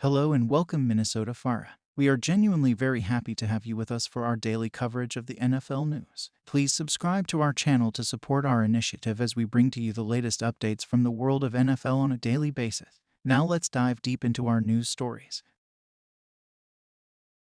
Hello and welcome, Minnesota Farah. We are genuinely very happy to have you with us for our daily coverage of the NFL news. Please subscribe to our channel to support our initiative as we bring to you the latest updates from the world of NFL on a daily basis. Now let's dive deep into our news stories.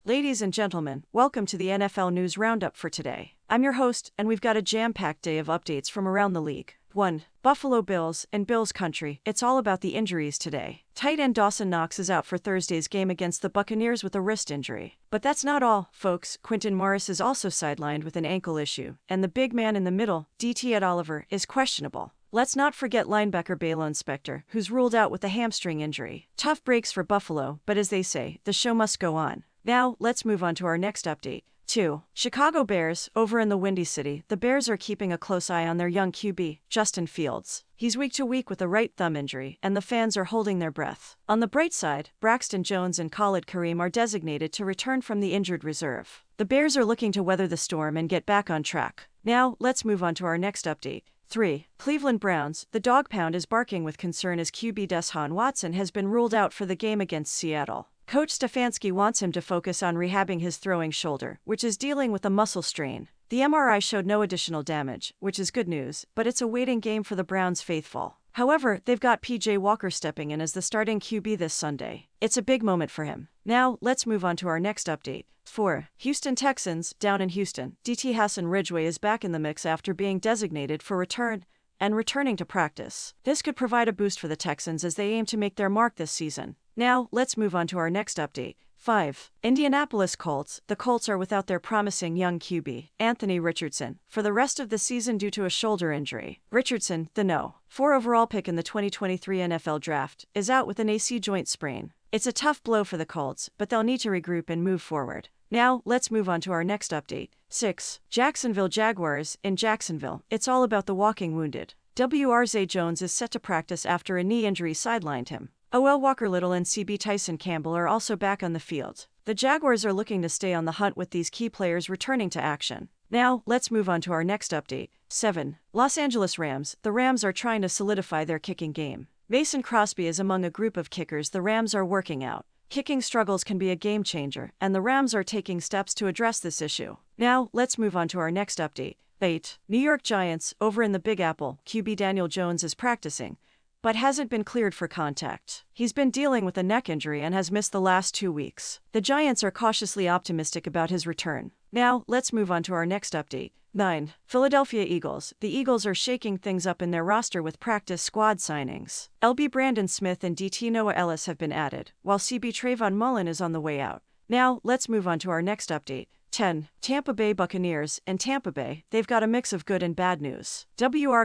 Ladies and gentlemen, welcome to the NFL News Roundup for today. I'm your host, and we've got a jam-packed day of updates from around the league. 1. Buffalo Bills and Bills Country. It's all about the injuries today. Tight end Dawson Knox is out for Thursday's game against the Buccaneers with a wrist injury. But that's not all, folks. Quintin Morris is also sidelined with an ankle issue, and the big man in the middle, DT Ed Oliver, is questionable. Let's not forget linebacker Baylon Spector, who's ruled out with a hamstring injury. Tough breaks for Buffalo, but as they say, the show must go on. Now, let's move on to our next update. 2. Chicago Bears. Over in the Windy City, the Bears are keeping a close eye on their young QB, Justin Fields. He's week to week with a right thumb injury, and the fans are holding their breath. On the bright side, Braxton Jones and Khalid Kareem are designated to return from the injured reserve. The Bears are looking to weather the storm and get back on track. Now, let's move on to our next update. 3. Cleveland Browns. The dog pound is barking with concern as QB Deshaun Watson has been ruled out for the game against Seattle. Coach Stefanski wants him to focus on rehabbing his throwing shoulder, which is dealing with a muscle strain. The MRI showed no additional damage, which is good news, but it's a waiting game for the Browns faithful. However, they've got PJ Walker stepping in as the starting QB this Sunday. It's a big moment for him. Now, let's move on to our next update. 4. Houston Texans. Down in Houston, DT Hassan Ridgeway is back in the mix after being designated for return and returning to practice. This could provide a boost for the Texans as they aim to make their mark this season. Now, let's move on to our next update. 5. Indianapolis Colts. The Colts are without their promising young QB, Anthony Richardson, for the rest of the season due to a shoulder injury. Richardson, the No. 4 overall pick in the 2023 NFL Draft, is out with an AC joint sprain. It's a tough blow for the Colts, but they'll need to regroup and move forward. Now, let's move on to our next update. 6. Jacksonville Jaguars. In Jacksonville, it's all about the walking wounded. Zay Jones is set to practice after a knee injury sidelined him. OL Walker Little and CB Tyson Campbell are also back on the field. The Jaguars are looking to stay on the hunt with these key players returning to action. Now, let's move on to our next update. 7. Los Angeles Rams. The Rams are trying to solidify their kicking game. Mason Crosby is among a group of kickers the Rams are working out. Kicking struggles can be a game changer, and the Rams are taking steps to address this issue. Now, let's move on to our next update. 8. New York Giants. Over in the Big Apple, QB Daniel Jones is practicing, but hasn't been cleared for contact. He's been dealing with a neck injury and has missed the last 2 weeks. The Giants are cautiously optimistic about his return. Now, let's move on to our next update. 9. Philadelphia Eagles. The Eagles are shaking things up in their roster with practice squad signings. LB Brandon Smith and DT Noah Ellis have been added, while CB Trayvon Mullen is on the way out. Now, let's move on to our next update. 10. Tampa Bay Buccaneers. In Tampa Bay, they've got a mix of good and bad news.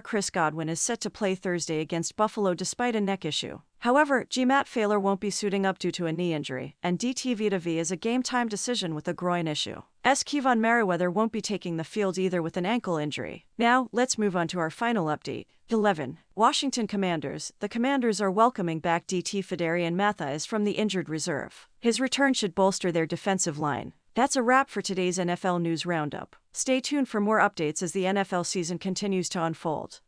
Chris Godwin is set to play Thursday against Buffalo despite a neck issue. However, Matt Failer won't be suiting up due to a knee injury, and DT Vita V is a game-time decision with a groin issue. Kevon Merriweather won't be taking the field either with an ankle injury. Now, let's move on to our final update. 11. Washington Commanders. The Commanders are welcoming back DT Fedarian Mathias from the injured reserve. His return should bolster their defensive line. That's a wrap for today's NFL News Roundup. Stay tuned for more updates as the NFL season continues to unfold.